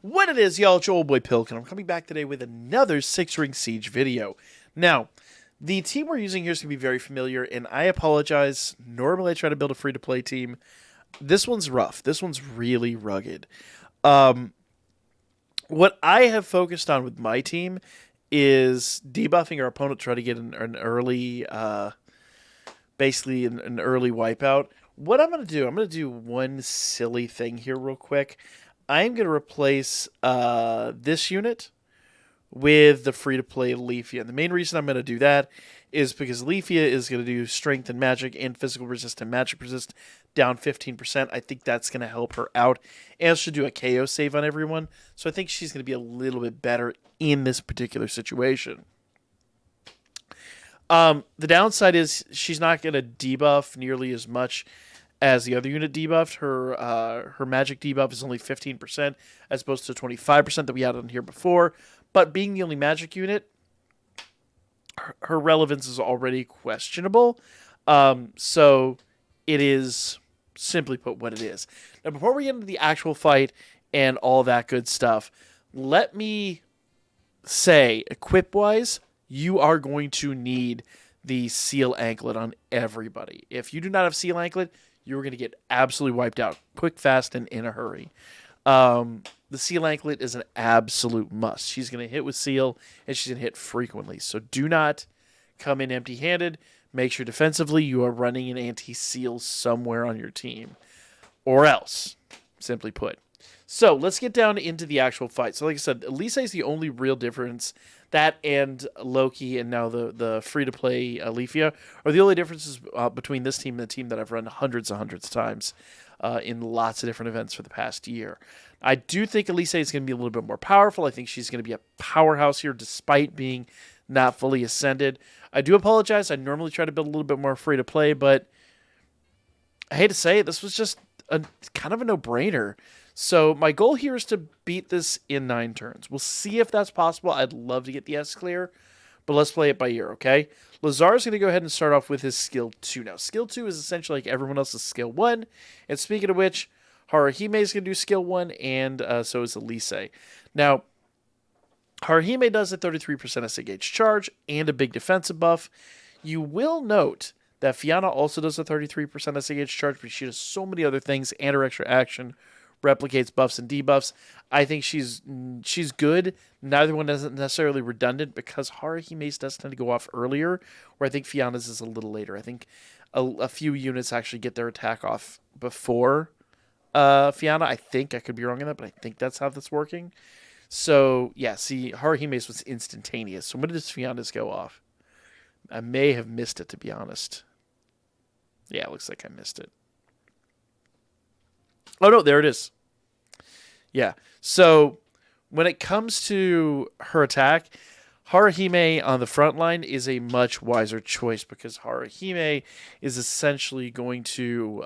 What it is, y'all, it's your old boy Pilk, and I'm coming back today with another Six Ring Siege video. Now, the team we're using here is going to be very familiar, and I apologize. Normally I try to build a free-to-play team. This one's rough. This one's really rugged. Um, what I have focused on with my team is debuffing our opponent to try to get an early, basically an early wipeout. What I'm going to do one silly thing here real quick. I'm going to replace this unit with the free-to-play Leafia. And the main reason I'm going to do that is because Leafia is going to do strength and magic and physical resist and magic resist down 15%. I think that's going to help her out. And she'll do a KO save on everyone. So I think she's going to be a little bit better in this particular situation. The downside is she's not going to debuff nearly as much as the other unit debuffed. Her magic debuff is only 15% as opposed to 25% that we had on here before. But being the only magic unit, her relevance is already questionable. So it is, simply put, what it is. Now, before we get into the actual fight and all that good stuff, let me say, equip-wise, you are going to need the Seal Anklet on everybody. If you do not have Seal Anklet, you're going to get absolutely wiped out quick, fast, and in a hurry. The Seal Anklet is an absolute must. She's going to hit with Seal, and she's going to hit frequently. So do not come in empty-handed. Make sure defensively you are running an anti-Seal somewhere on your team. Or else, simply put. So let's get down into the actual fight. So like I said, Elisa is the only real difference. That and Loki and now the free-to-play Leafia are the only differences between this team and the team that I've run hundreds of times in lots of different events for the past year. I do think Elisa is going to be a little bit more powerful. I think she's going to be a powerhouse here despite being not fully ascended. I do apologize. I normally try to build a little bit more free-to-play, but I hate to say it, this was just kind of a no-brainer. So my goal here is to beat this in 9 turns. We'll see if that's possible. I'd love to get the S clear, but let's play it by ear, okay? Lazar is going to go ahead and start off with his skill 2. Now, skill 2 is essentially like everyone else's skill 1. And speaking of which, Haruhime is going to do skill 1, and so is Elise. Now, Haruhime does a 33% SA gauge charge and a big defensive buff. You will note that Fianna also does a 33% SA gauge charge, but she does so many other things, and her extra action replicates buffs and debuffs. I think she's good. Neither one isn't necessarily redundant because Haruhime's does tend to go off earlier, where I think Fianna's is a little later. I think a few units actually get their attack off before Fianna. I think I could be wrong in that, but I think that's how that's working. So yeah, see, Haruhime's was instantaneous. So when does Fianna's go off? I may have missed it, to be honest. Yeah, it looks like I missed it. Oh, no, there it is. Yeah. So when it comes to her attack, Haruhime on the front line is a much wiser choice because Haruhime is essentially going to,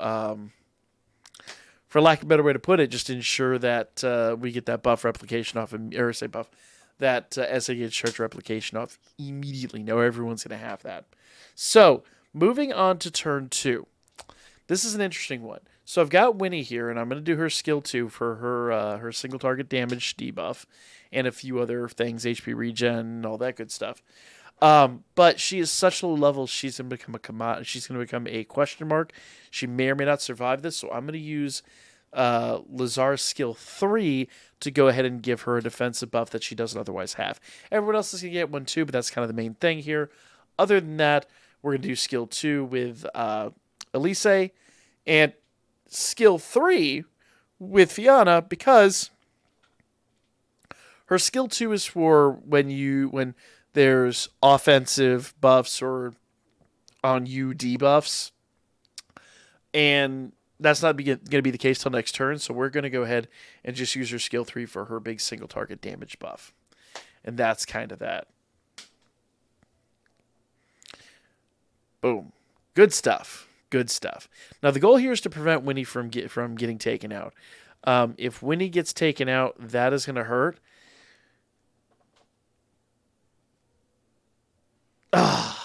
for lack of a better way to put it, just ensure that we get that buff replication off, or say buff, that SA church replication off immediately. Now everyone's going to have that. So moving on to turn 2. This is an interesting one. So I've got Winnie here, and I'm going to do her skill 2 for her single target damage debuff and a few other things, HP regen, all that good stuff. But she is such a low level, she's going to become she's going to become a question mark. She may or may not survive this, so I'm going to use Lazar's skill 3 to go ahead and give her a defensive buff that she doesn't otherwise have. Everyone else is going to get one too, but that's kind of the main thing here. Other than that, we're going to do skill 2 with Elise, and skill 3 with Fianna because her skill 2 is for when there's offensive buffs or on you debuffs, and that's not going to be the case till next turn. So we're going to go ahead and just use her skill 3 for her big single target damage buff, and that's kind of that. Boom, good stuff. Good stuff. Now, the goal here is to prevent Winnie from getting taken out. If Winnie gets taken out, that is going to hurt. I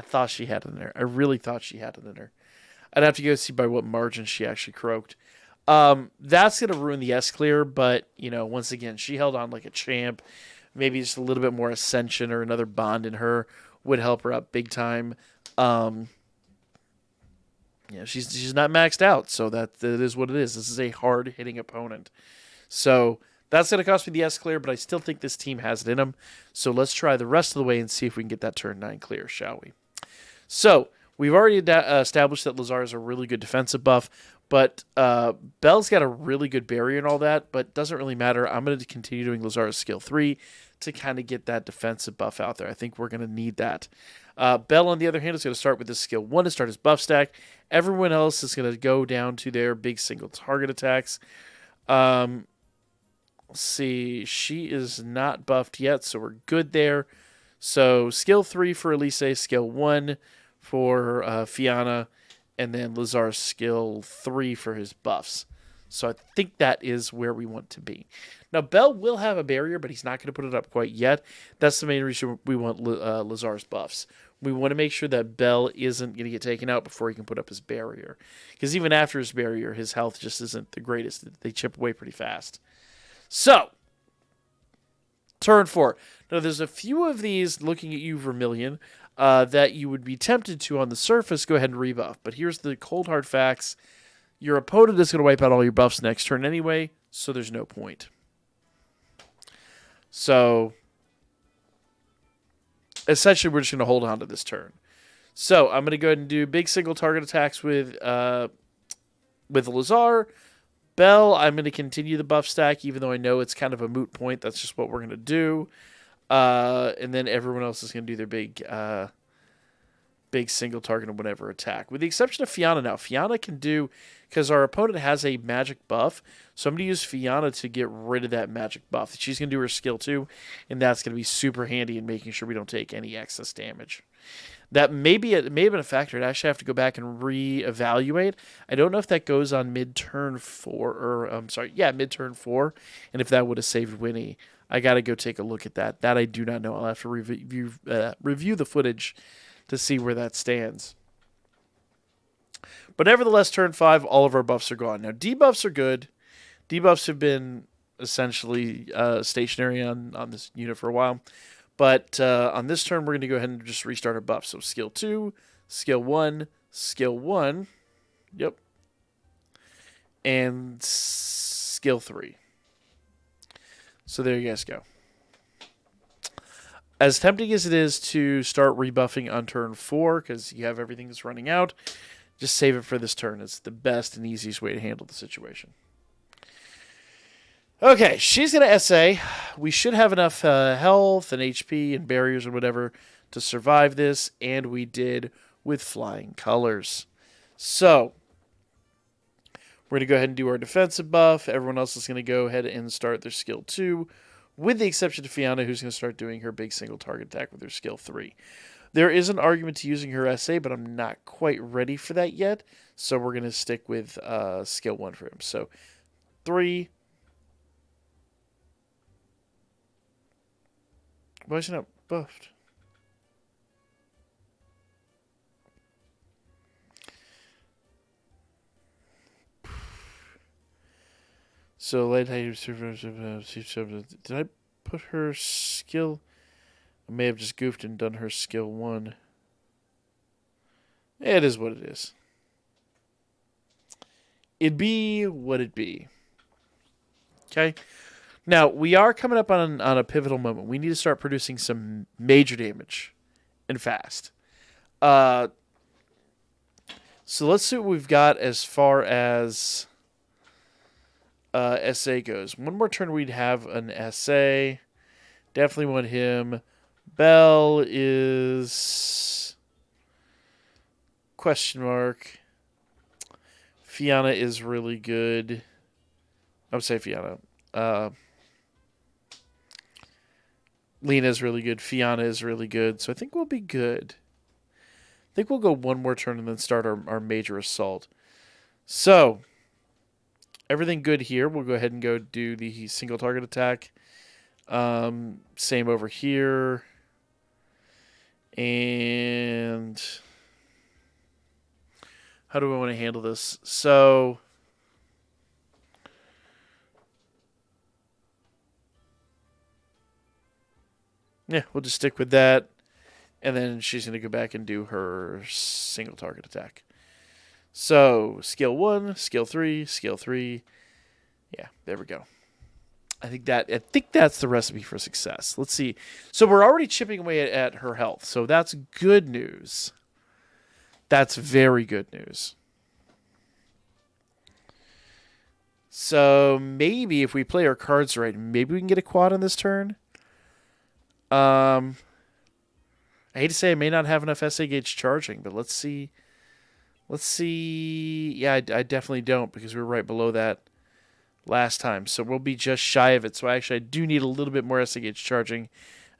thought she had it in there. I really thought she had it in her. I'd have to go see by what margin she actually croaked. That's going to ruin the S clear, but, once again, she held on like a champ. Maybe just a little bit more ascension or another bond in her would help her out big time. Um, she's not maxed out, so that is what it is. This is a hard hitting opponent. So that's going to cost me the S clear, but I still think this team has it in them. So let's try the rest of the way and see if we can get that turn 9 clear, shall we? So we've already established that Lazar is a really good defensive buff, but Belle's got a really good barrier and all that, but doesn't really matter. I'm going to continue doing Lazar's skill 3 to kind of get that defensive buff out there. I think we're going to need that. Belle, on the other hand, is going to start with this skill 1 to start his buff stack. Everyone else is going to go down to their big single target attacks. Let's see. She is not buffed yet, so we're good there. So skill 3 for Elise, skill 1 for Fianna, and then Lazar's skill 3 for his buffs. So I think that is where we want to be. Now, Belle will have a barrier, but he's not going to put it up quite yet. That's the main reason we want Lazar's buffs. We want to make sure that Belle isn't going to get taken out before he can put up his barrier. Because even after his barrier, his health just isn't the greatest. They chip away pretty fast. So, turn 4. Now, there's a few of these, looking at you, Vermilion, that you would be tempted to, on the surface, go ahead and rebuff. But here's the cold hard facts. Your opponent is going to wipe out all your buffs next turn anyway, so there's no point. So, essentially, we're just going to hold on to this turn. So, I'm going to go ahead and do big single target attacks with Lazar. Belle, I'm going to continue the buff stack, even though I know it's kind of a moot point. That's just what we're going to do. And then everyone else is going to do their big single target or whatever attack. With the exception of Fianna now. Fianna can do, because our opponent has a magic buff, so I'm going to use Fianna to get rid of that magic buff. She's going to do her skill 2, and that's going to be super handy in making sure we don't take any excess damage. That may have been a factor. I'd actually have to go back and reevaluate. I don't know if that goes on mid-turn 4, mid-turn 4, and if that would have saved Winnie. I got to go take a look at that. That I do not know. I'll have to review the footage to see where that stands. But nevertheless, turn 5, all of our buffs are gone. Now, debuffs are good. Debuffs have been essentially stationary on this unit for a while. But on this turn, we're going to go ahead and just restart our buffs. So skill 2, skill 1, skill 1. Yep. And skill 3. So there you guys go. As tempting as it is to start rebuffing on turn 4, because you have everything that's running out, just save it for this turn. It's the best and easiest way to handle the situation. Okay, she's going to SA. We should have enough health and HP and barriers and whatever to survive this, and we did with flying colors. So, we're going to go ahead and do our defensive buff. Everyone else is going to go ahead and start their skill 2, with the exception of Fianna, who's going to start doing her big single target attack with her skill 3. There is an argument to using her SA, but I'm not quite ready for that yet, so we're going to stick with skill 1 for him. So, 3. Why is he not buffed? So, did I put her skill? I may have just goofed and done her skill 1. It is what it is. It'd be what it be. Okay? Now, we are coming up on a pivotal moment. We need to start producing some major damage and fast. So let's see what we've got as far as SA goes. One more turn we'd have an SA. Definitely want him. Belle is question mark. Fianna is really good. I would say Fianna. Lena is really good. Fianna is really good. So I think we'll be good. I think we'll go one more turn and then start our major assault. So, everything good here. We'll go ahead and go do the single target attack. Same over here. And how do we want to handle this? So, Yeah, we'll just stick with that. And then she's going to go back and do her single target attack. So, skill 1, skill 3, skill 3. Yeah, there we go. I think that's the recipe for success. Let's see. So we're already chipping away at her health. So that's good news. That's very good news. So maybe if we play our cards right, maybe we can get a quad on this turn. I hate to say I may not have enough SA gauge charging, but let's see. Let's see. Yeah, I definitely don't because we were right below that last time. So we'll be just shy of it. So actually I do need a little bit more SA gauge charging.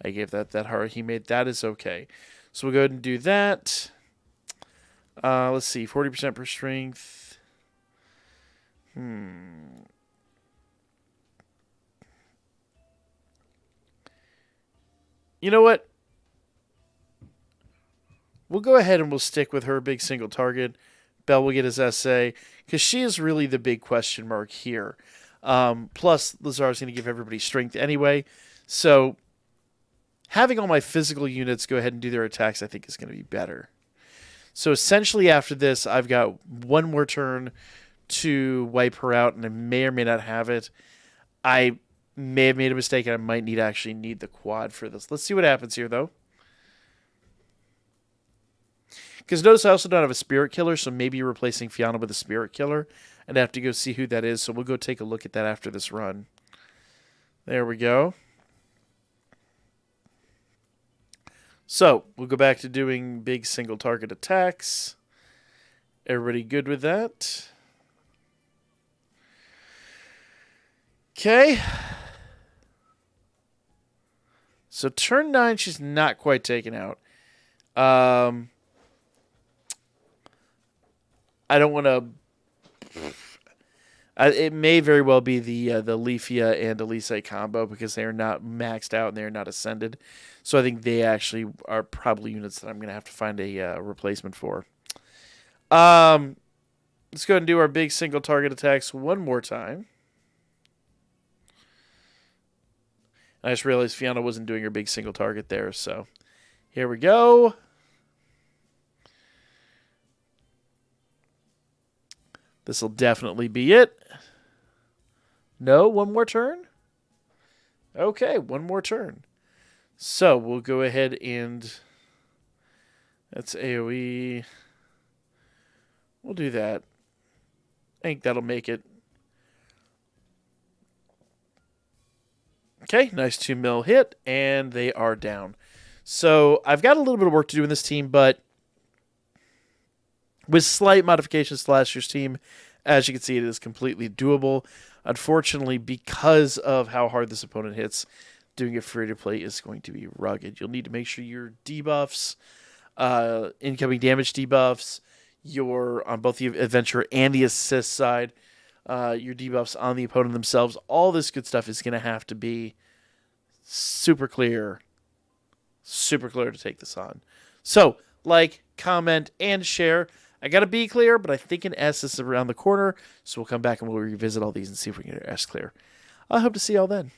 I gave that heart he made. That is okay. So we'll go ahead and do that. Let's see. 40% per strength. You know what? We'll go ahead and we'll stick with her big single target. Bell will get his SA because she is really the big question mark here. Plus, Lazar's going to give everybody strength anyway. So having all my physical units go ahead and do their attacks, I think, is going to be better. So essentially after this, I've got one more turn to wipe her out, and I may or may not have it. I may have made a mistake, and I might actually need the quad for this. Let's see what happens here, though. Because notice I also don't have a spirit killer, so maybe you're replacing Fiona with a spirit killer. And I have to go see who that is, so we'll go take a look at that after this run. There we go. So, we'll go back to doing big single target attacks. Everybody good with that? Okay. So, turn 9, she's not quite taken out. I don't want to... it may very well be the Leafia and Elise combo because they are not maxed out and they are not ascended. So I think they actually are probably units that I'm going to have to find a replacement for. Let's go ahead and do our big single target attacks one more time. I just realized Fiona wasn't doing her big single target there, so here we go. This will definitely be it. No, one more turn? Okay, one more turn. So we'll go ahead and... That's AoE. We'll do that. I think that'll make it. Okay, nice 2 mil hit, and they are down. So I've got a little bit of work to do in this team, but with slight modifications to last year's team, as you can see, it is completely doable. Unfortunately, because of how hard this opponent hits, doing it free to play is going to be rugged. You'll need to make sure your debuffs, incoming damage debuffs, your on both the adventure and the assist side, your debuffs on the opponent themselves, all this good stuff is going to have to be super clear to take this on. So, like, comment, and share. I got a B clear, but I think an S is around the corner, so we'll come back and we'll revisit all these and see if we can get an S clear. I hope to see y'all then.